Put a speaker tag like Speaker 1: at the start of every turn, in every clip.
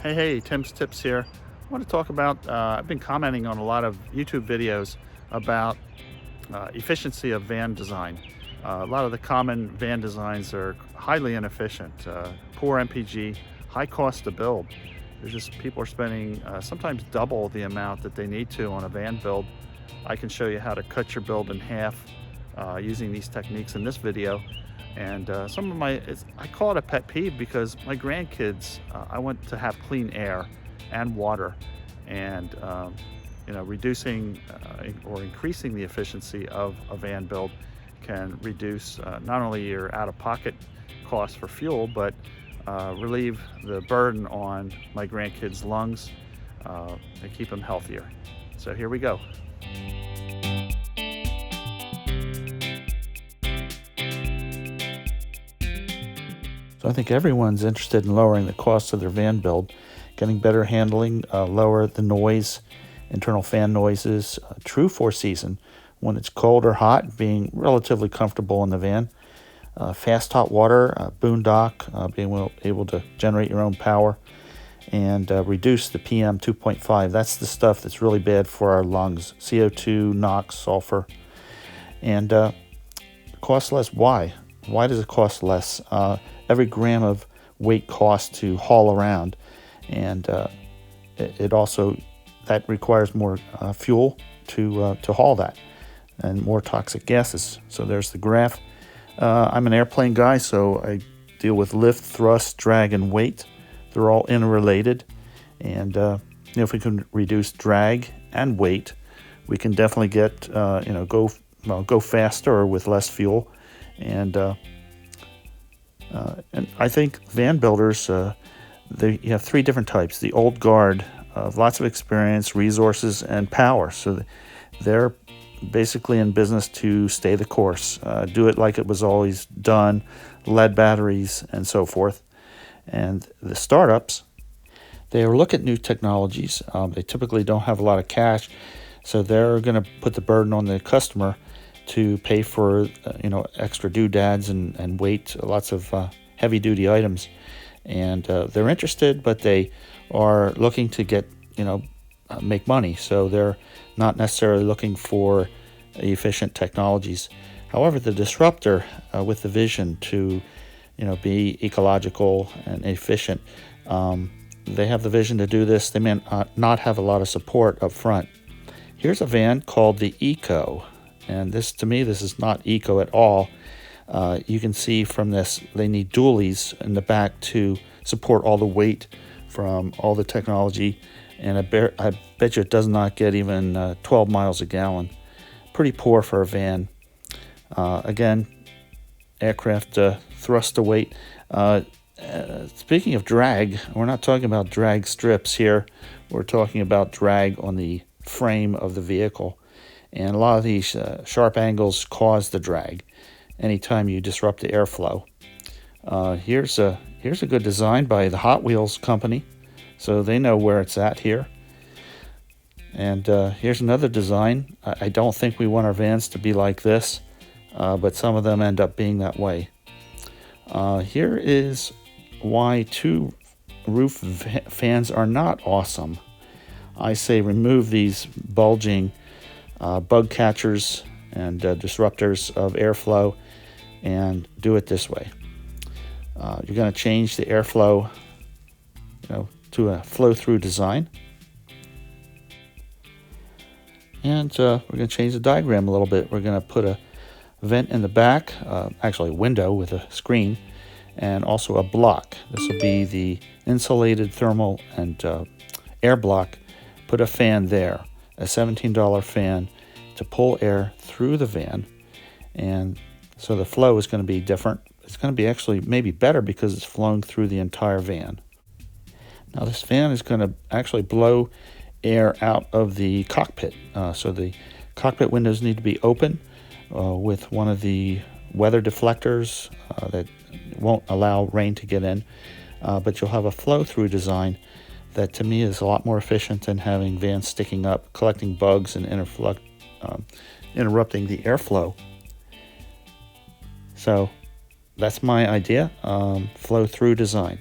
Speaker 1: Hey, Tim's Tips here. I want to talk about, I've been commenting on a lot of YouTube videos about efficiency of van design. A lot of the common van designs are highly inefficient, poor MPG, high cost to build. There's just people are spending sometimes double the amount that they need to on a van build. I can show you how to cut your build in half using these techniques in this video. And some of I call it a pet peeve because my grandkids, I want to have clean air and water, and reducing or increasing the efficiency of a van build can reduce not only your out-of-pocket costs for fuel, but relieve the burden on my grandkids' lungs and keep them healthier. So here we go. So I think everyone's interested in lowering the cost of their van build, getting better handling, lower the noise, internal fan noises, true for season when it's cold or hot, being relatively comfortable in the van, fast hot water, boondock, being able to generate your own power, and reduce the PM 2.5. That's the stuff that's really bad for our lungs, CO2, NOx, sulfur, and cost less. Why? Why does it cost less? Every gram of weight costs to haul around, and it also that requires more fuel to haul that, and more toxic gases. So there's the graph. I'm an airplane guy, so I deal with lift, thrust, drag, and weight. They're all interrelated, and if we can reduce drag and weight, we can definitely get go faster with less fuel, and I think van builders, you have three different types. The old guard of lots of experience, resources, and power. So they're basically in business to stay the course, do it like it was always done, lead batteries, and so forth. And the startups, they look at new technologies. They typically don't have a lot of cash, so they're going to put the burden on the customer to pay for extra doodads and weight, lots of heavy duty items, and they're interested, but they are looking to get make money, so they're not necessarily looking for efficient technologies. However, the disruptor with the vision to be ecological and efficient, they have the vision to do this. They may not have a lot of support up front. Here's a van called the Eco. And to me, this is not eco at all. You can see from this, they need dualies in the back to support all the weight from all the technology. And I bet you it does not get even 12 miles a gallon. Pretty poor for a van. Again, aircraft thrust to weight. Speaking of drag, we're not talking about drag strips here. We're talking about drag on the frame of the vehicle. And a lot of these sharp angles cause the drag anytime you disrupt the airflow. Here's a good design by the Hot Wheels company, so they know where it's at here. And here's another design. I don't think we want our vans to be like this, but some of them end up being that way. Here is why two roof fans are not awesome. I say remove these bulging bug catchers and disruptors of airflow and do it this way. You're going to change the airflow to a flow-through design, and we're going to change the diagram a little bit. We're going to put a vent in the back, actually a window with a screen, and also a block. This will be the insulated thermal and air block. Put a fan there, a $17 fan to pull air through the van, and so the flow is going to be different. It's going to be actually maybe better because it's flowing through the entire van. Now this fan is going to actually blow air out of the cockpit, so the cockpit windows need to be open with one of the weather deflectors that won't allow rain to get in, but you'll have a flow-through design that to me is a lot more efficient than having vans sticking up, collecting bugs and interrupting the airflow. So that's my idea, flow-through design.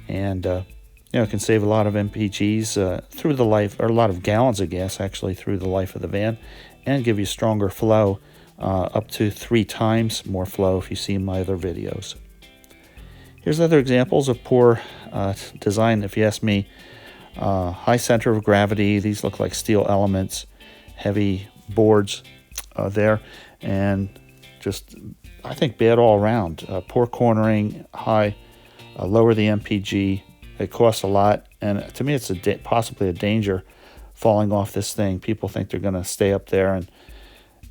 Speaker 1: And It can save a lot of MPGs through the life, or a lot of gallons of gas actually through the life of the van, and give you stronger flow, up to 3 times more flow if you see my other videos. Here's other examples of poor design, if you ask me. High center of gravity. These look like steel elements, heavy boards there, and just, I think, bad all around. Poor cornering, lower the MPG. It costs a lot, and to me it's possibly a danger falling off this thing. People think they're going to stay up there and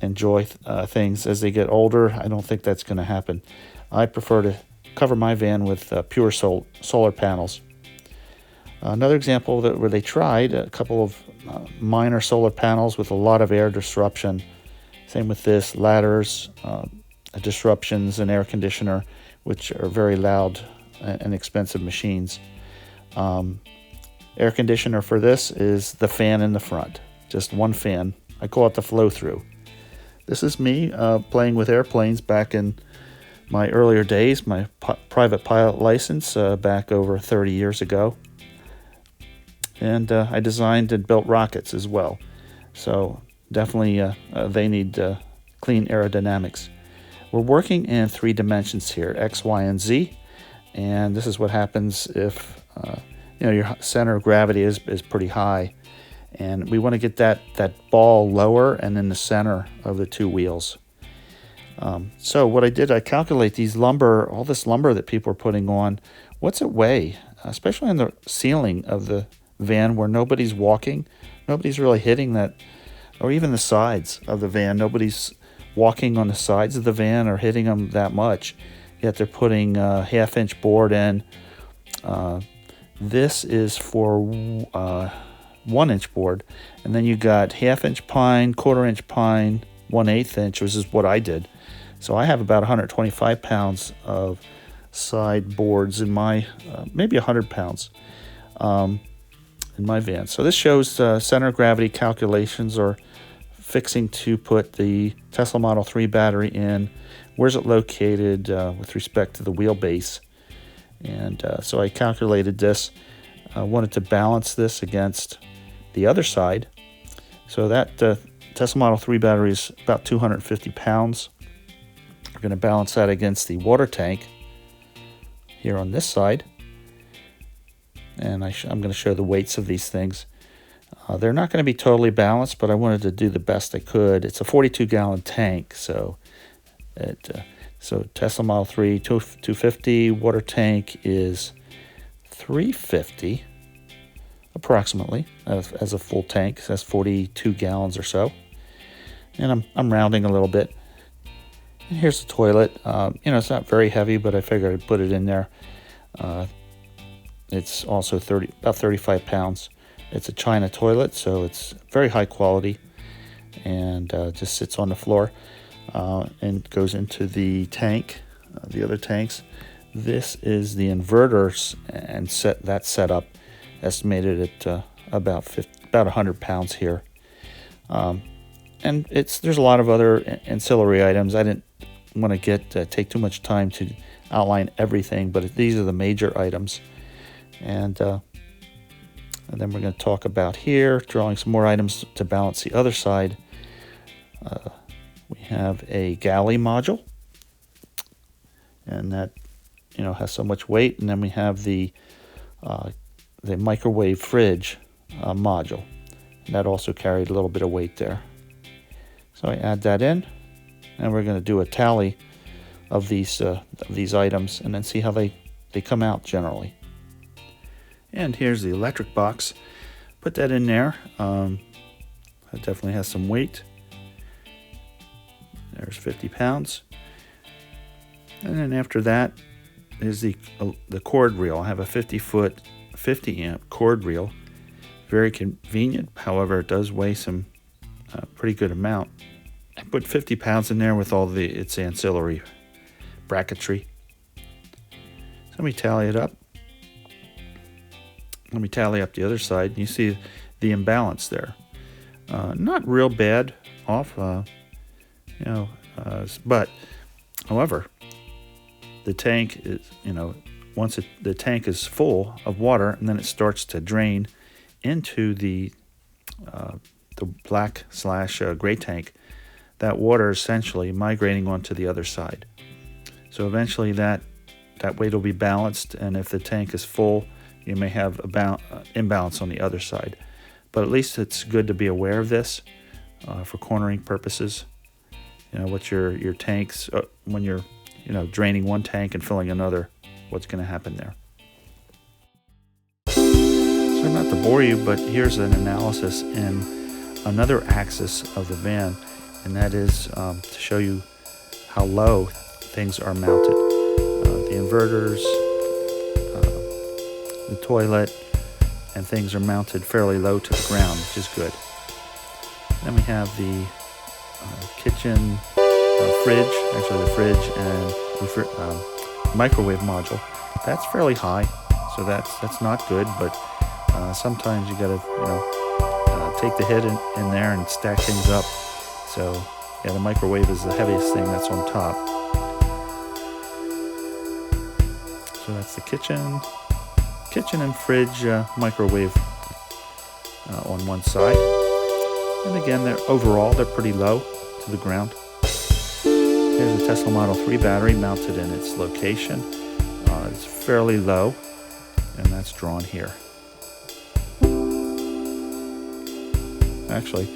Speaker 1: enjoy things as they get older. I don't think that's going to happen. I prefer to cover my van with pure solar panels. Another example where they tried a couple of minor solar panels with a lot of air disruption. Same with this, ladders, disruptions, and air conditioner, which are very loud and expensive machines. Air conditioner for this is the fan in the front, just one fan. I call it the flow through. This is me playing with airplanes back in my earlier days, my private pilot license back over 30 years ago. And I designed and built rockets as well. So definitely they need clean aerodynamics. We're working in 3 dimensions here, X, Y, and Z. And this is what happens if your center of gravity is pretty high. And we want to get that ball lower and in the center of the 2 wheels. So what I did, I calculate all this lumber that people are putting on. What's it weigh? Especially on the ceiling of the van where nobody's walking. Nobody's really hitting that, or even the sides of the van. Nobody's walking on the sides of the van or hitting them that much. Yet they're putting a 1/2-inch board in. This is for 1-inch board. And then you got 1/2-inch pine, 1/4-inch pine, 1/8 inch, which is what I did. So I have about 125 pounds of side boards in my, maybe 100 pounds in my van. So this shows center of gravity calculations, or fixing to put the Tesla Model 3 battery in. Where's it located with respect to the wheelbase? And so I calculated this. I wanted to balance this against the other side. So that Tesla Model 3 battery is about 250 pounds. We're going to balance that against the water tank here on this side. And I'm going to show the weights of these things. They're not going to be totally balanced, but I wanted to do the best I could. It's a 42-gallon tank, so Tesla Model 3 250, water tank is 350 approximately as a full tank. So that's 42 gallons or so. And I'm rounding a little bit. And here's the toilet. It's not very heavy, but I figured I'd put it in there. It's also about 35 pounds. It's a China toilet, so it's very high quality, and just sits on the floor and goes into the tank, the other tanks. This is the inverters, and that setup estimated at about 100 pounds here. And there's a lot of other ancillary items. I didn't want to take too much time to outline everything, but these are the major items. And then we're going to talk about here, drawing some more items to balance the other side. We have a galley module, and that has so much weight. And then we have the microwave fridge module, and that also carried a little bit of weight there. So I add that in, and we're going to do a tally of these items, and then see how they come out generally. And here's the electric box. Put that in there. It definitely has some weight. There's 50 pounds. And then after that is the cord reel. I have a 50-foot, 50-amp cord reel. Very convenient. However, it does weigh some pretty good amount. I put 50 pounds in there with all its ancillary bracketry. So let me tally it up. Let me tally up the other side. You see the imbalance there. Not real bad off, but however, the tank is, the tank is full of water, and then it starts to drain into the black slash gray tank, that water is essentially migrating onto the other side. So eventually that weight will be balanced, and if the tank is full, you may have imbalance on the other side. But at least it's good to be aware of this for cornering purposes. What your tanks, when you're draining one tank and filling another, what's going to happen there. So not to bore you, but here's an analysis in another axis of the van, and that is to show you how low things are mounted. The inverters, the toilet, and things are mounted fairly low to the ground, which is good. Then we have the kitchen fridge, actually the fridge and microwave module. That's fairly high, so that's not good, but sometimes you gotta take the hit in there and stack things up. So yeah, the microwave is the heaviest thing that's on top. So that's the kitchen and fridge microwave on one side. And again, they're pretty low to the ground. Here's a Tesla Model 3 battery mounted in its location. It's fairly low, and that's drawn here. Actually,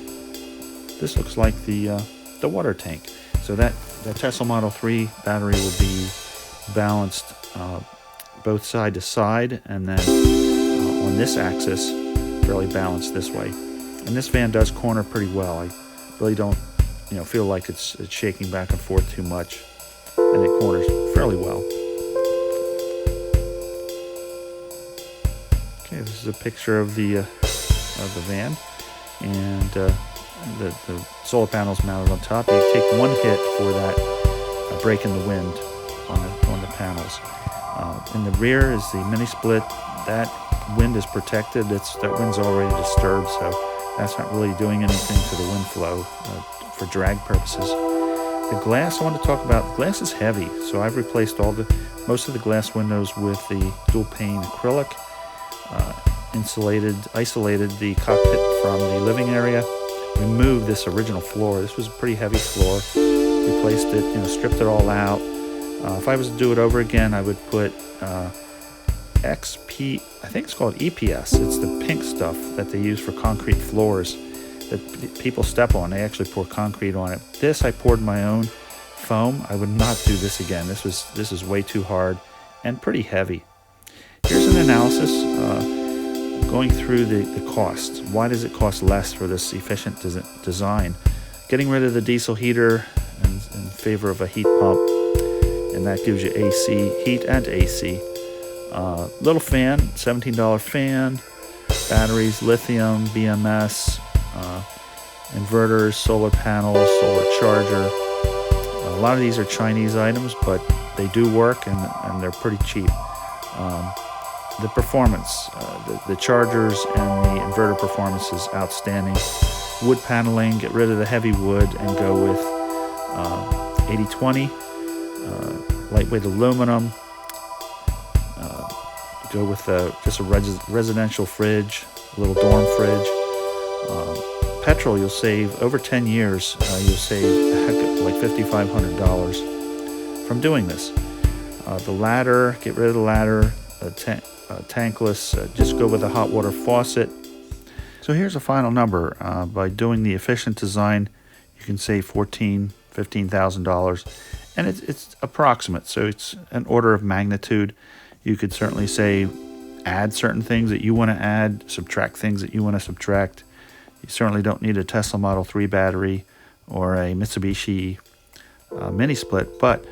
Speaker 1: this looks like the water tank. So that Tesla Model 3 battery will be balanced both side to side, and then on this axis, fairly balanced this way. And this van does corner pretty well. I really don't feel like it's shaking back and forth too much, and it corners fairly well. Okay, this is a picture of the van, and the solar panels mounted on top. You take one hit for that break in the wind on the panels. In the rear is the mini split. That wind is protected. That wind's already disturbed, so that's not really doing anything to the wind flow for drag purposes. The glass I want to talk about. The glass is heavy, so I've replaced most of the glass windows with the dual pane acrylic. Isolated the cockpit from the living area. Removed this original floor. This was a pretty heavy floor. Replaced it, stripped it all out. If I was to do it over again, I would put XP, I think it's called EPS. It's the pink stuff that they use for concrete floors that people step on. They actually pour concrete on it. This I poured my own foam. I would not do this again. This is way too hard and pretty heavy. Here's an analysis going through the costs. Why does it cost less for this efficient design? Getting rid of the diesel heater in favor of a heat pump, and that gives you AC, heat and AC. Little fan, $17 fan, batteries, lithium, BMS, inverters, solar panels, solar charger. A lot of these are Chinese items, but they do work and they're pretty cheap. The performance, the chargers and the inverter performance is outstanding. Wood paneling, get rid of the heavy wood and go with 80/20. Lightweight aluminum. Go with just a residential fridge, a little dorm fridge. Petrol, you'll save over 10 years. You'll save a heck of like $5,500 from doing this. The ladder, get rid of the ladder. Tankless, just go with a hot water faucet. So here's a final number. By doing the efficient design, you can save $15,000, and it's approximate, so it's an order of magnitude. You could certainly say add certain things that you want to add, subtract things that you want to subtract. You certainly don't need a Tesla Model 3 battery or a Mitsubishi mini split, but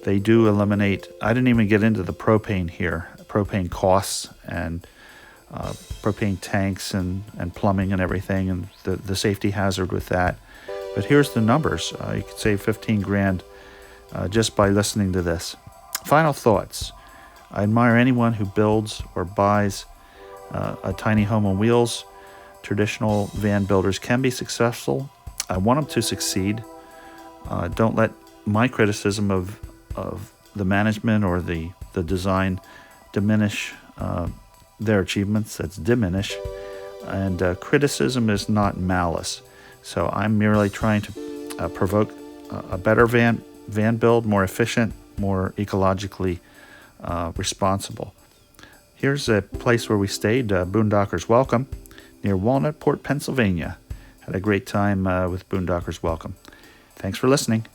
Speaker 1: they do eliminate. I didn't even get into the propane here, propane costs and propane tanks and plumbing and everything, and the safety hazard with that. But here's the numbers. You could save $15,000 just by listening to this. Final thoughts. I admire anyone who builds or buys a tiny home on wheels. Traditional van builders can be successful. I want them to succeed. Don't let my criticism of the management or the design diminish their achievements. That's diminish. And criticism is not malice. So I'm merely trying to provoke a better van build, more efficient, more ecologically responsible. Here's a place where we stayed, Boondockers Welcome, near Walnut Port, Pennsylvania. Had a great time with Boondockers Welcome. Thanks for listening.